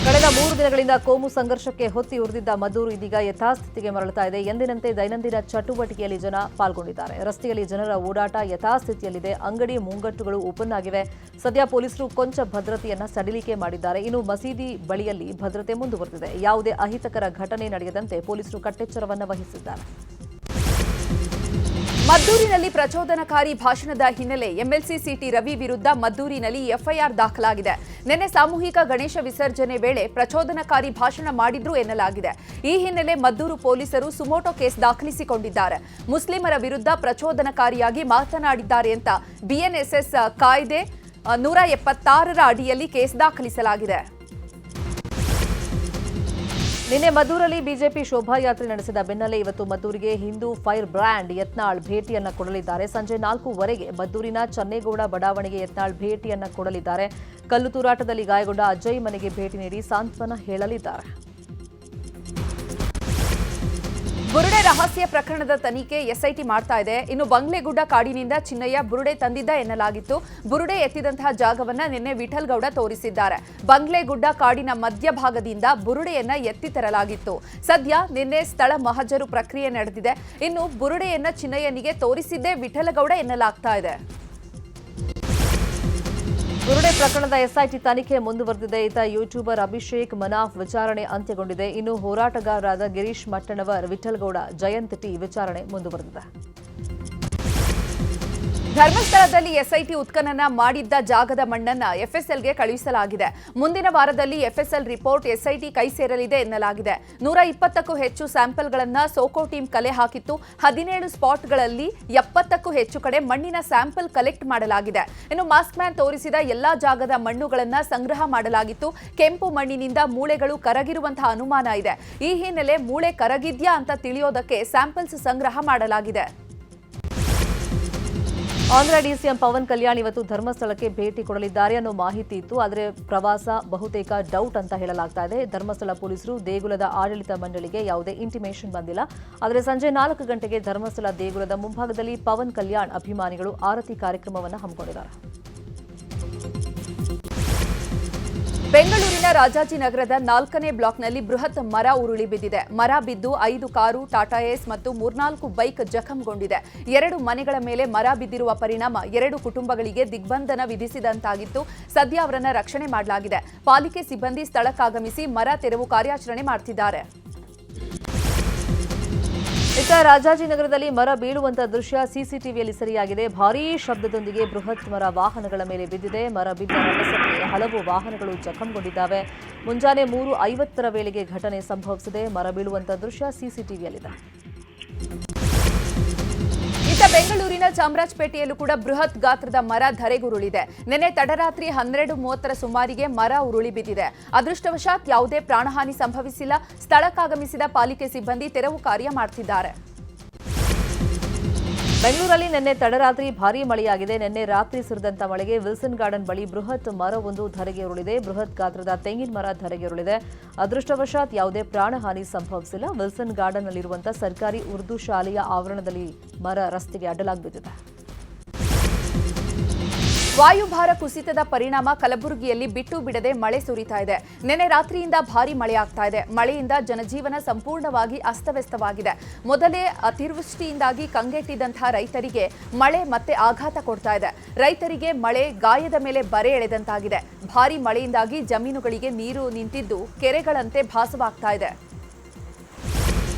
ಕಳೆದ 3 ದಿನಗಳಿಂದ ಕೋಮು ಸಂಘರ್ಷಕ್ಕೆ ಹೊತ್ತಿ ಉರಿದಿದ್ದ ಮದ್ದೂರು ಇದೀಗ ಯಥಾಸ್ಥಿತಿಗೆ ಮರಳುತ್ತಾ ಇದೆ. ಎಂದಿನಂತೆ ದೈನಂದಿನ ಚಟುವಟಿಕೆಯಲ್ಲಿ ಜನ ಪಾಲ್ಗೊಂಡಿದ್ದಾರೆ. ರಸ್ತೆಯಲ್ಲಿ ಜನರ ಓಡಾಟ ಯಥಾಸ್ಥಿತಿಯಲ್ಲಿದೆ. ಅಂಗಡಿ ಮುಂಗಟ್ಟುಗಳು ಓಪನ್ ಆಗಿವೆ. ಸದ್ಯ ಪೊಲೀಸರು ಕೊಂಚ ಭದ್ರತೆಯನ್ನ ಸಡಿಲಿಕೆ ಮಾಡಿದ್ದಾರೆ. ಇನ್ನು ಮಸೀದಿ ಬಳಿಯಲ್ಲಿ ಭದ್ರತೆ ಮುಂದುವರೆದಿದೆ. ಯಾವುದೇ ಅಹಿತಕರ ಘಟನೆ ನಡೆಯದಂತೆ ಪೊಲೀಸರು ಕಟ್ಟೆಚ್ಚರವನ್ನು ವಹಿಸಿದ್ದಾರೆ. ಮದ್ದೂರಿನಲ್ಲಿ ಪ್ರಚೋದನಕಾರಿ ಭಾಷಣದ ಹಿನ್ನೆಲೆ ಎಂಎಲ್ಸಿ ಸಿಟಿ ರವಿ ವಿರುದ್ಧ ಮದ್ದೂರಿನಲ್ಲಿ ಎಫ್ಐಆರ್ ದಾಖಲಾಗಿದೆ. ನಿನ್ನೆ ಸಾಮೂಹಿಕ ಗಣೇಶ ವಿಸರ್ಜನೆ ವೇಳೆ ಪ್ರಚೋದನಕಾರಿ ಭಾಷಣ ಮಾಡಿದ್ರು ಎನ್ನಲಾಗಿದೆ. ಈ ಹಿನ್ನೆಲೆ ಮದ್ದೂರು ಪೊಲೀಸರು ಸುಮೋಟೋ ಕೇಸ್ ದಾಖಲಿಸಿಕೊಂಡಿದ್ದಾರೆ. ಮುಸ್ಲಿಮರ ವಿರುದ್ಧ ಪ್ರಚೋದನಕಾರಿಯಾಗಿ ಮಾತನಾಡಿದ್ದಾರೆ ಅಂತ ಬಿಎನ್ಎಸ್ಎಸ್ ಕಾಯ್ದೆ 176ರ ಅಡಿಯಲ್ಲಿ ಕೇಸ್ ದಾಖಲಿಸಲಾಗಿದೆ. ನಿನ್ನೆ ಮದ್ದೂರಲ್ಲಿ ಬಿಜೆಪಿ ಶೋಭಾಯಾತ್ರೆ ನಡೆಸಿದ ಬೆನ್ನಲ್ಲೇ ಇವತ್ತು ಮದ್ದೂರಿಗೆ ಹಿಂದೂ ಫೈರ್ ಬ್ರ್ಯಾಂಡ್ ಯತ್ನಾಳ್ ಭೇಟಿಯನ್ನ ಕೊಡಲಿದ್ದಾರೆ. ಸಂಜೆ 4:15ಕ್ಕೆ ಮದ್ದೂರಿನ ಚನ್ನೇಗೌಡ ಬಡಾವಣೆಗೆ ಯತ್ನಾಳ್ ಭೇಟಿಯನ್ನ ಕೊಡಲಿದ್ದಾರೆ. ಕಲ್ಲು ತೂರಾಟದಲ್ಲಿ ಗಾಯಗೊಂಡ ಅಜಯ್ ಮನೆಗೆ ಭೇಟಿ ನೀಡಿ ಸಾಂತ್ವನ ಹೇಳಲಿದ್ದಾರೆ. ಬುರುಡೆ ರಹಸ್ಯ ಪ್ರಕರಣದ ತನಿಖೆ ಎಸ್ಐಟಿ ಮಾಡ್ತಾ ಇದೆ. ಇನ್ನು ಬಂಗ್ಲೆಗುಡ್ಡ ಕಾಡಿನಿಂದ ಚಿನ್ನಯ್ಯ ಬುರುಡೆ ತಂದಿದ್ದ ಎನ್ನಲಾಗಿತ್ತು. ಬುರುಡೆ ಎತ್ತಿದಂತಹ ಜಾಗವನ್ನ ನಿನ್ನೆ ವಿಠಲ್ಗೌಡ ತೋರಿಸಿದ್ದಾರೆ. ಬಂಗ್ಲೆಗುಡ್ಡ ಕಾಡಿನ ಮಧ್ಯಭಾಗದಿಂದ ಬುರುಡೆಯನ್ನ ಎತ್ತಿ ತರಲಾಗಿತ್ತು. ಸದ್ಯ ನಿನ್ನೆ ಸ್ಥಳ ಮಹಜರು ಪ್ರಕ್ರಿಯೆ ನಡೆದಿದೆ. ಇನ್ನು ಬುರುಡೆಯನ್ನ ಚಿನ್ನಯ್ಯನಿಗೆ ತೋರಿಸಿದ್ದೇ ವಿಠಲಗೌಡ ಎನ್ನಲಾಗ್ತಾ ಇದೆ. ಬುರುಡೆ ಪ್ರಕರಣದ ಎಸ್ಐಟಿ ತನಿಖೆ ಮುಂದುವರೆದಿದೆ. ಈತ ಯೂಟ್ಯೂಬರ್ ಅಭಿಷೇಕ್ ಮನಾಫ್ ವಿಚಾರಣೆ ಅಂತ್ಯಗೊಂಡಿದೆ. ಇನ್ನು ಹೋರಾಟಗಾರರಾದ ಗಿರೀಶ್ ಮಟ್ಟಣ್ಣವರ್, ವಿಠಲ್ಗೌಡ, ಜಯಂತ್ ಟಿ ವಿಚಾರಣೆ ಮುಂದುವರೆದಿದೆ. ಧರ್ಮಸ್ಥಳದಲ್ಲಿ ಎಸ್ಐಟಿ ಉತ್ಖನನ ಮಾಡಿದ್ದ ಜಾಗದ ಮಣ್ಣನ್ನ ಎಫ್ಎಸ್ಎಲ್ಗೆ ಕಳುಹಿಸಲಾಗಿದೆ. ಮುಂದಿನ ವಾರದಲ್ಲಿ ಎಫ್ಎಸ್ಎಲ್ ರಿಪೋರ್ಟ್ ಎಸ್ಐಟಿ ಕೈ ಸೇರಲಿದೆ ಎನ್ನಲಾಗಿದೆ. 120ಕ್ಕೂ ಹೆಚ್ಚು ಸ್ಯಾಂಪಲ್ಗಳನ್ನು ಸೋಕೋ ಟೀಮ್ ಕಲೆ ಹಾಕಿತ್ತು. 17 ಸ್ಪಾಟ್ಗಳಲ್ಲಿ 70ಕ್ಕೂ ಹೆಚ್ಚು ಕಡೆ ಮಣ್ಣಿನ ಸ್ಯಾಂಪಲ್ ಕಲೆಕ್ಟ್ ಮಾಡಲಾಗಿದೆ. ಇನ್ನು ಮಾಸ್ಕ್ ಮ್ಯಾನ್ ತೋರಿಸಿದ ಎಲ್ಲಾ ಜಾಗದ ಮಣ್ಣುಗಳನ್ನು ಸಂಗ್ರಹ ಮಾಡಲಾಗಿತ್ತು. ಕೆಂಪು ಮಣ್ಣಿನಿಂದ ಮೂಳೆಗಳು ಕರಗಿರುವಂತಹ ಅನುಮಾನ ಇದೆ. ಈ ಹಿನ್ನೆಲೆ ಮೂಳೆ ಕರಗಿದ್ಯಾ ಅಂತ ತಿಳಿಯೋದಕ್ಕೆ ಸ್ಯಾಂಪಲ್ಸ್ ಸಂಗ್ರಹ ಮಾಡಲಾಗಿದೆ. ಆಂಧ್ರ ಡಿಸಿಎಂ ಪವನ್ ಕಲ್ಯಾಣ್ ಇವತ್ತು ಧರ್ಮಸ್ಥಳಕ್ಕೆ ಭೇಟಿ ಕೊಡಲಿದ್ದಾರೆ ಅನ್ನೋ ಮಾಹಿತಿ ಇತ್ತು. ಆದರೆ ಪ್ರವಾಸ ಬಹುತೇಕ ಡೌಟ್ ಅಂತ ಹೇಳಲಾಗ್ತಾ ಇದೆ. ಧರ್ಮಸ್ಥಳ ಪೊಲೀಸರು ದೇಗುಲದ ಆಡಳಿತ ಮಂಡಳಿಗೆ ಯಾವುದೇ ಇಂಟಿಮೇಷನ್ ಬಂದಿಲ್ಲ. ಆದರೆ ಸಂಜೆ 4 ಗಂಟೆಗೆ ಧರ್ಮಸ್ಥಳ ದೇಗುಲದ ಮುಂಭಾಗದಲ್ಲಿ ಪವನ್ ಕಲ್ಯಾಣ್ ಅಭಿಮಾನಿಗಳು ಆರತಿ ಕಾರ್ಯಕ್ರಮವನ್ನು ಹಮ್ಮಿಕೊಂಡಿದ್ದಾರೆ. ಬೆಂಗಳೂರಿನ ರಾಜಾಜಿನಗರದ 4ನೇ ಬ್ಲಾಕ್ನಲ್ಲಿ ಬೃಹತ್ ಮರ ಉರುಳಿ ಬಿದ್ದಿದೆ. ಮರ ಬಿದ್ದು 5 ಕಾರು, ಟಾಟಾ ಏಸ್ ಮತ್ತು 3-4 ಬೈಕ್ ಜಖಂಗೊಂಡಿದೆ. 2 ಮನೆಗಳ ಮೇಲೆ ಮರ ಬಿದ್ದಿರುವ ಪರಿಣಾಮ 2 ಕುಟುಂಬಗಳಿಗೆ ದಿಗ್ಬಂಧನ ವಿಧಿಸಿದಂತಾಗಿತ್ತು. ಸದ್ಯ ಅವರನ್ನು ರಕ್ಷಣೆ ಮಾಡಲಾಗಿದೆ. ಪಾಲಿಕೆ ಸಿಬ್ಬಂದಿ ಸ್ಥಳಕ್ಕಾಗಮಿಸಿ ಮರ ತೆರವು ಕಾರ್ಯಾಚರಣೆ ಮಾಡುತ್ತಿದ್ದಾರೆ. ಇತ್ತ ರಾಜಾಜಿನಗರದಲ್ಲಿ ಮರ ಬೀಳುವಂತಹ ದೃಶ್ಯ ಸಿಸಿಟಿವಿಯಲ್ಲಿ ಸೆರೆಯಾಗಿದೆ. ಭಾರೀ ಶಬ್ದದೊಂದಿಗೆ ಬೃಹತ್ ಮರ ವಾಹನಗಳ ಮೇಲೆ ಬಿದ್ದಿದೆ. ಮರ ಬಿದ್ದ ರಭಸಕ್ಕೆ ಹಲವು ವಾಹನಗಳು ಜಖಂಗೊಂಡಿದ್ದಾವೆ. ಮುಂಜಾನೆ 3:50ರ ವೇಳೆಗೆ ಘಟನೆ ಸಂಭವಿಸಿದೆ. ಮರ ಬೀಳುವಂತಹ ದೃಶ್ಯ ಸಿಸಿಟಿವಿಯಲ್ಲಿದೆ. ಇತ್ತ ಬೆಂಗಳೂರಿನ ಚಾಮರಾಜಪೇಟೆಯಲ್ಲೂ ಕೂಡ ಬೃಹತ್ ಗಾತ್ರದ ಮರ ಧರೆಗುರುಳಿದೆ. ನಿನ್ನೆ ತಡರಾತ್ರಿ 12:30ರ ಸುಮಾರಿಗೆ ಮರ ಉರುಳಿ ಬಿದ್ದಿದೆ. ಅದೃಷ್ಟವಶಾತ್ ಯಾವುದೇ ಪ್ರಾಣಹಾನಿ ಸಂಭವಿಸಿಲ್ಲ. ಸ್ಥಳಕ್ಕಾಗಮಿಸಿದ ಪಾಲಿಕೆ ಸಿಬ್ಬಂದಿ ತೆರವು ಕಾರ್ಯ ಮಾಡುತ್ತಿದ್ದಾರೆ. ಬೆಂಗಳೂರಲ್ಲಿ ನಿನ್ನೆ ತಡರಾತ್ರಿ ಭಾರೀ ಮಳೆಯಾಗಿದೆ. ನಿನ್ನೆ ರಾತ್ರಿ ಸುರಿದಂತ ಮಳೆಗೆ ವಿಲ್ಸನ್ ಗಾರ್ಡನ್ ಬಳಿ ಬೃಹತ್ ಮರವೊಂದು ಧರೆಗೆ ಉರುಳಿದೆ. ಬೃಹತ್ ಗಾತ್ರದ ತೆಂಗಿನ ಮರ ಧರೆಗೆ ಉರುಳಿದೆ. ಅದೃಷ್ಟವಶಾತ್ ಯಾವುದೇ ಪ್ರಾಣಹಾನಿ ಸಂಭವಿಸಿಲ್ಲ. ವಿಲ್ಸನ್ ಗಾರ್ಡನ್ನಲ್ಲಿರುವಂತಹ ಸರ್ಕಾರಿ ಉರ್ದು ಶಾಲೆಯ ಆವರಣದಲ್ಲಿ ಮರ ರಸ್ತೆಗೆ ಅಡ್ಡಲಾಗಿ ಬಿದ್ದಿದೆ. ವಾಯುಭಾರ ಕುಸಿತದ ಪರಿಣಾಮ ಕಲಬುರಗಿಯಲ್ಲಿ ಬಿಟ್ಟು ಬಿಡದೆ ಮಳೆ ಸುರಿತಾ ಇದೆ. ನಿನ್ನೆ ರಾತ್ರಿಯಿಂದ ಭಾರೀ ಮಳೆಯಾಗ್ತಾ ಇದೆ. ಮಳೆಯಿಂದ ಜನಜೀವನ ಸಂಪೂರ್ಣವಾಗಿ ಅಸ್ತವ್ಯಸ್ತವಾಗಿದೆ. ಮೊದಲೇ ಅತಿವೃಷ್ಟಿಯಿಂದಾಗಿ ಕಂಗೆಟ್ಟಿದ್ದಂತಹ ರೈತರಿಗೆ ಮಳೆ ಮತ್ತೆ ಆಘಾತ ಕೊಡ್ತಾ ಇದೆ. ರೈತರಿಗೆ ಮಳೆ ಗಾಯದ ಮೇಲೆ ಬರೆ ಎಳೆದಂತಾಗಿದೆ. ಭಾರೀ ಮಳೆಯಿಂದಾಗಿ ಜಮೀನುಗಳಿಗೆ ನೀರು ನಿಂತಿದ್ದು ಕೆರೆಗಳಂತೆ ಭಾಸವಾಗ್ತಾ ಇದೆ.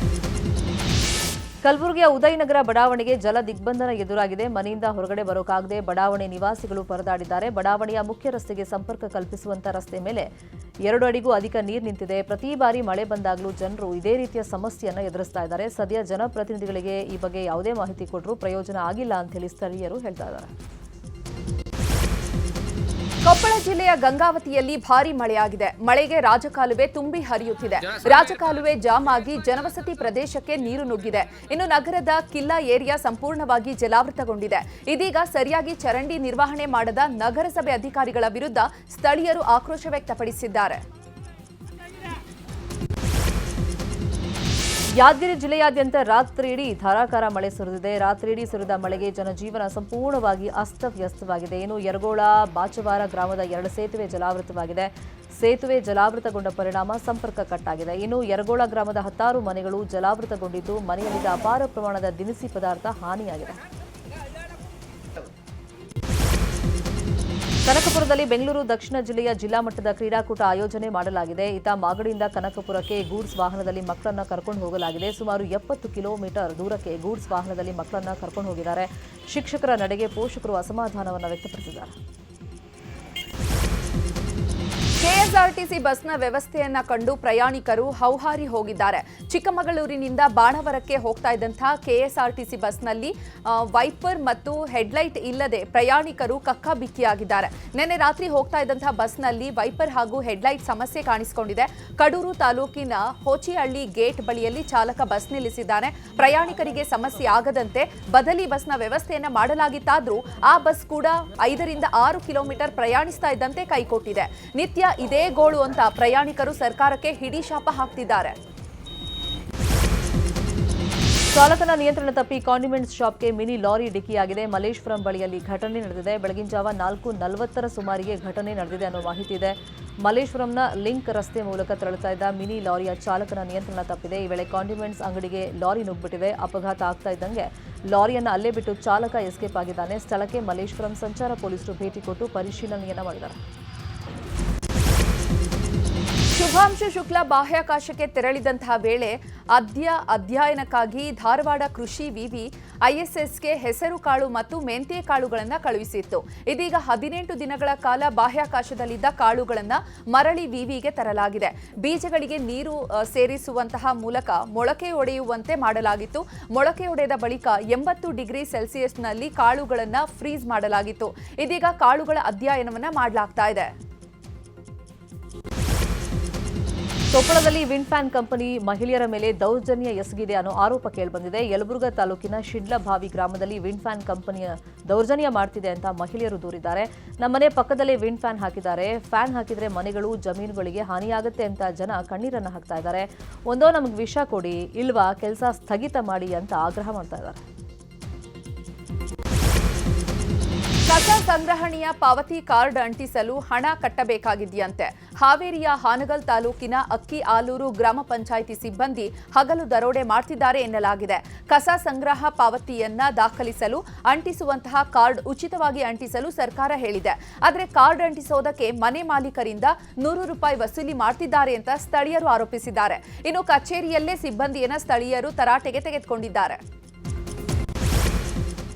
ಕಲಬುರಗಿಯ ಉದಯನಗರ ಬಡಾವಣೆಗೆ ಜಲ ದಿಗ್ಬಂಧನ ಎದುರಾಗಿದೆ. ಮನೆಯಿಂದ ಹೊರಗಡೆ ಬರೋಕಾಗದೆ ಬಡಾವಣೆ ನಿವಾಸಿಗಳು ಪರದಾಡಿದ್ದಾರೆ. ಬಡಾವಣೆಯ ಮುಖ್ಯ ರಸ್ತೆಗೆ ಸಂಪರ್ಕ ಕಲ್ಪಿಸುವಂತ ರಸ್ತೆ ಮೇಲೆ 2 ಅಡಿಗೂ ಅಧಿಕ ನೀರು ನಿಂತಿದೆ. ಪ್ರತಿ ಬಾರಿ ಮಳೆ ಬಂದಾಗಲೂ ಜನರು ಇದೇ ರೀತಿಯ ಸಮಸ್ಯೆಯನ್ನು ಎದುರಿಸ್ತಾ ಇದ್ದಾರೆ. ಸದ್ಯ ಜನಪ್ರತಿನಿಧಿಗಳಿಗೆ ಈ ಬಗ್ಗೆ ಯಾವುದೇ ಮಾಹಿತಿ ಕೊಟ್ಟರೂ ಪ್ರಯೋಜನ ಆಗಿಲ್ಲ ಅಂತ ಹೇಳಿ ಸ್ಥಳೀಯರು ಹೇಳ್ತಾ ಇದ್ದಾರೆ. ಕೊಪ್ಪಳ ಜಿಲ್ಲೆಯ ಗಂಗಾವತಿಯಲ್ಲಿ ಭಾರೀ ಮಳೆಯಾಗಿದೆ. ಮಳೆಗೆ ರಾಜಕಾಲುವೆ ತುಂಬಿ ಹರಿಯುತ್ತಿದೆ. ರಾಜಕಾಲುವೆ ಜಾಮ್ ಆಗಿ ಜನವಸತಿ ಪ್ರದೇಶಕ್ಕೆ ನೀರು ನುಗ್ಗಿದೆ. ಇನ್ನು ನಗರದ ಕಿಲ್ಲಾ ಏರಿಯಾ ಸಂಪೂರ್ಣವಾಗಿ ಜಲಾವೃತಗೊಂಡಿದೆ. ಇದೀಗ ಸರಿಯಾಗಿ ಚರಂಡಿ ನಿರ್ವಹಣೆ ಮಾಡದ ನಗರಸಭೆ ಅಧಿಕಾರಿಗಳ ವಿರುದ್ಧ ಸ್ಥಳೀಯರು ಆಕ್ರೋಶ ವ್ಯಕ್ತಪಡಿಸಿದ್ದಾರೆ. ಯಾದಗಿರಿ ಜಿಲ್ಲೆಯಾದ್ಯಂತ ರಾತ್ರಿಯಿಡೀ ಧಾರಾಕಾರ ಮಳೆ ಸುರಿದಿದೆ. ರಾತ್ರಿಯಿಡೀ ಸುರಿದ ಮಳೆಗೆ ಜನಜೀವನ ಸಂಪೂರ್ಣವಾಗಿ ಅಸ್ತವ್ಯಸ್ತವಾಗಿದೆ. ಇನ್ನು ಯರಗೋಳ ಬಾಚವಾರ ಗ್ರಾಮದ 2 ಸೇತುವೆ ಜಲಾವೃತವಾಗಿದೆ. ಸೇತುವೆ ಜಲಾವೃತಗೊಂಡ ಪರಿಣಾಮ ಸಂಪರ್ಕ ಕಟ್ಟಾಗಿದೆ. ಇನ್ನು ಯರಗೋಳ ಗ್ರಾಮದ 10 ಮನೆಗಳು ಜಲಾವೃತಗೊಂಡಿದ್ದು ಮನೆಯಲ್ಲಿದ್ದ ಅಪಾರ ಪ್ರಮಾಣದ ದಿನಸಿ ಪದಾರ್ಥ ಹಾನಿಯಾಗಿದೆ. ಕನಕಪುರದಲ್ಲಿ ಬೆಂಗಳೂರು ದಕ್ಷಿಣ ಜಿಲ್ಲೆಯ ಜಿಲ್ಲಾ ಮಟ್ಟದ ಕ್ರೀಡಾಕೂಟ ಆಯೋಜನೆ ಮಾಡಲಾಗಿದೆ. ಇತ್ತ ಮಾಗಡಿಯಿಂದ ಕನಕಪುರಕ್ಕೆ ಗೂಡ್ಸ್ ವಾಹನದಲ್ಲಿ ಮಕ್ಕಳನ್ನ ಕರ್ಕೊಂಡು ಹೋಗಲಾಗಿದೆ. ಸುಮಾರು 70 ಕಿಲೋಮೀಟರ್ ದೂರಕ್ಕೆ ಗೂಡ್ಸ್ ವಾಹನದಲ್ಲಿ ಮಕ್ಕಳನ್ನ ಕರ್ಕೊಂಡು ಹೋಗಿದ್ದಾರೆ. ಶಿಕ್ಷಕರ ನಡೆಗೆ ಪೋಷಕರು ಅಸಮಾಧಾನವನ್ನು ವ್ಯಕ್ತಪಡಿಸಿದ್ದಾರೆ. ಕೆಎಸ್ಆರ್ಟಿಸಿ ಬಸ್ನ ವ್ಯವಸ್ಥೆಯನ್ನ ಕಂಡು ಪ್ರಯಾಣಿಕರು ಹೌಹಾರಿ ಹೋಗಿದ್ದಾರೆ. ಚಿಕ್ಕಮಗಳೂರಿನಿಂದ ಬಾಣವರಕ್ಕೆ ಹೋಗ್ತಾ ಇದ್ದಂತಹ ಕೆಎಸ್ಆರ್ಟಿಸಿ ಬಸ್ನಲ್ಲಿ ವೈಪರ್ ಮತ್ತು ಹೆಡ್ಲೈಟ್ ಇಲ್ಲದೆ ಪ್ರಯಾಣಿಕರು ಕಕ್ಕಾಬಿಕ್ಕಿಯಾಗಿದ್ದಾರೆ. ನಿನ್ನೆ ರಾತ್ರಿ ಹೋಗ್ತಾ ಇದ್ದಂತಹ ಬಸ್ನಲ್ಲಿ ವೈಪರ್ ಹಾಗೂ ಹೆಡ್ಲೈಟ್ ಸಮಸ್ಯೆ ಕಾಣಿಸಿಕೊಂಡಿದೆ. ಕಡೂರು ತಾಲೂಕಿನ ಹೋಚಿಹಳ್ಳಿ ಗೇಟ್ ಬಳಿಯಲ್ಲಿ ಚಾಲಕ ಬಸ್ ನಿಲ್ಲಿಸಿದ್ದಾನೆ. ಪ್ರಯಾಣಿಕರಿಗೆ ಸಮಸ್ಯೆ ಆಗದಂತೆ ಬದಲಿ ಬಸ್ನ ವ್ಯವಸ್ಥೆಯನ್ನ ಮಾಡಲಾಗಿತ್ತಾದ್ರೂ ಆ ಬಸ್ ಕೂಡ 5 ರಿಂದ 6 ಕಿಲೋಮೀಟರ್ ಪ್ರಯಾಣಿಸ್ತಾ ಇದ್ದಂತೆ ಕೈಕೊಟ್ಟಿದೆ. ನಿತ್ಯ ಇದೇ ಗೋಳು ಅಂತ ಪ್ರಯಾಣಿಕರು ಸರ್ಕಾರಕ್ಕೆ ಹಿಡಿಶಾಪ ಹಾಕ್ತಿದ್ದಾರೆ. ಚಾಲಕನ ನಿಯಂತ್ರಣ ತಪ್ಪಿ ಕಾಂಡಿಮೆಂಟ್ಸ್ ಶಾಪ್ಗೆ ಮಿನಿ ಲಾರಿ ಡಿಕ್ಕಿಯಾಗಿದೆ. ಮಲ್ಲೇಶ್ವರಂ ಬಳಿಯಲ್ಲಿ ಘಟನೆ ನಡೆದಿದೆ. ಬೆಳಗಿನ ಜಾವ 4:40 ಸುಮಾರಿಗೆ ಘಟನೆ ನಡೆದಿದೆ ಅನ್ನೋ ಮಾಹಿತಿ ಇದೆ. ಮಲ್ಲೇಶ್ವರಂನ ಲಿಂಕ್ ರಸ್ತೆ ಮೂಲಕ ತೆರಳುತ್ತಾ ಇದ್ದ ಮಿನಿ ಲಾರಿಯ ಚಾಲಕನ ನಿಯಂತ್ರಣ ತಪ್ಪಿದೆ. ಈ ವೇಳೆ ಕಾಂಡಿಮೆಂಟ್ಸ್ ಅಂಗಡಿಗೆ ಲಾರಿ ನುಗ್ಗಿಬಿಟ್ಟಿದೆ. ಅಪಘಾತ ಆಗ್ತಾ ಇದ್ದಂಗೆ ಲಾರಿಯನ್ನು ಅಲ್ಲೇ ಬಿಟ್ಟು ಚಾಲಕ ಎಸ್ಕೇಪ್ ಆಗಿದ್ದಾನೆ. ಸ್ಥಳಕ್ಕೆ ಮಲ್ಲೇಶ್ವರಂ ಸಂಚಾರ ಪೊಲೀಸರು ಭೇಟಿ ಕೊಟ್ಟು ಪರಿಶೀಲನೆಯನ್ನ ಮಾಡಿದ್ದಾರೆ. ಶುಭಾಂಶು ಶುಕ್ಲಾ ಬಾಹ್ಯಾಕಾಶಕ್ಕೆ ತೆರಳಿದಂತಹ ವೇಳೆ ಅಧ್ಯಯನಕ್ಕಾಗಿ ಧಾರವಾಡ ಕೃಷಿ ವಿವಿ ಐಎಸ್ಎಸ್ಗೆ ಹೆಸರು ಕಾಳು ಮತ್ತು ಮೆಂತ್ಯ ಕಾಳುಗಳನ್ನು ಕಳುಹಿಸಿತ್ತು. ಇದೀಗ 18 ದಿನಗಳ ಕಾಲ ಬಾಹ್ಯಾಕಾಶದಲ್ಲಿದ್ದ ಕಾಳುಗಳನ್ನು ಮರಳಿ ವಿವಿಗೆ ತರಲಾಗಿದೆ. ಬೀಜಗಳಿಗೆ ನೀರು ಸೇರಿಸುವಂತಹ ಮೂಲಕ ಮೊಳಕೆ ಒಡೆಯುವಂತೆ ಮಾಡಲಾಗಿತ್ತು. ಮೊಳಕೆ ಒಡೆದ ಬಳಿಕ 80 ಡಿಗ್ರಿ ಸೆಲ್ಸಿಯಸ್ನಲ್ಲಿ ಕಾಳುಗಳನ್ನು ಫ್ರೀಸ್ ಮಾಡಲಾಗಿತ್ತು. ಇದೀಗ ಕಾಳುಗಳ ಅಧ್ಯಯನವನ್ನು ಮಾಡಲಾಗ್ತಾ ಇದೆ. ಕೊಪ್ಪಳದಲ್ಲಿ ವಿಂಡ್ ಫ್ಯಾನ್ ಕಂಪನಿ ಮಹಿಳೆಯರ ಮೇಲೆ ದೌರ್ಜನ್ಯ ಎಸಗಿದೆ ಅನ್ನೋ ಆರೋಪ ಕೇಳಿಬಂದಿದೆ. ಯಲಬುರ್ಗಾ ತಾಲೂಕಿನ ಶಿಡ್ಲಭಾವಿ ಗ್ರಾಮದಲ್ಲಿ ವಿಂಡ್ ಫ್ಯಾನ್ ಕಂಪನಿಯ ದೌರ್ಜನ್ಯ ಮಾಡ್ತಿದೆ ಅಂತ ಮಹಿಳೆಯರು ದೂರಿದ್ದಾರೆ. ನಮ್ಮನೆ ಪಕ್ಕದಲ್ಲೇ ವಿಂಡ್ ಫ್ಯಾನ್ ಹಾಕಿದ್ದಾರೆ. ಫ್ಯಾನ್ ಹಾಕಿದ್ರೆ ಮನೆಗಳು ಜಮೀನುಗಳಿಗೆ ಹಾನಿಯಾಗುತ್ತೆ ಅಂತ ಜನ ಕಣ್ಣೀರನ್ನು ಹಾಕ್ತಾ ಇದ್ದಾರೆ. ಒಂದೋ ನಮಗೆ ವಿಷ ಕೊಡಿ, ಇಲ್ವಾ ಕೆಲಸ ಸ್ಥಗಿತ ಮಾಡಿ ಅಂತ ಆಗ್ರಹ ಮಾಡ್ತಾ ಇದ್ದಾರೆ. ಕಸ ಸಂಗ್ರಹಣೆಯ ಪಾವತಿ ಕಾರ್ಡ್ ಅಂಟಿಸಲು ಹಣ ಕಟ್ಟಬೇಕಾಗಿದೆಯಂತೆ. ಹಾವೇರಿಯ ಹಾನಗಲ್ ತಾಲೂಕಿನ ಅಕ್ಕಿ ಆಲೂರು ಗ್ರಾಮ ಪಂಚಾಯಿತಿ ಸಿಬ್ಬಂದಿ ಹಗಲು ದರೋಡೆ ಮಾಡ್ತಿದ್ದಾರೆ ಎನ್ನಲಾಗಿದೆ. ಕಸ ಸಂಗ್ರಹ ಪಾವತಿಯನ್ನ ದಾಖಲಿಸಲು ಅಂಟಿಸುವಂತಹ ಕಾರ್ಡ್ ಉಚಿತವಾಗಿ ಅಂಟಿಸಲು ಸರ್ಕಾರ ಹೇಳಿದೆ. ಆದರೆ ಕಾರ್ಡ್ ಅಂಟಿಸೋದಕ್ಕೆ ಮನೆ ಮಾಲೀಕರಿಂದ ₹100 ವಸೂಲಿ ಮಾಡ್ತಿದ್ದಾರೆ ಅಂತ ಸ್ಥಳೀಯರು ಆರೋಪಿಸಿದ್ದಾರೆ. ಇನ್ನು ಕಚೇರಿಯಲ್ಲೇ ಸಿಬ್ಬಂದಿಯನ್ನ ಸ್ಥಳೀಯರು ತರಾಟೆಗೆ ತೆಗೆದುಕೊಂಡಿದ್ದಾರೆ.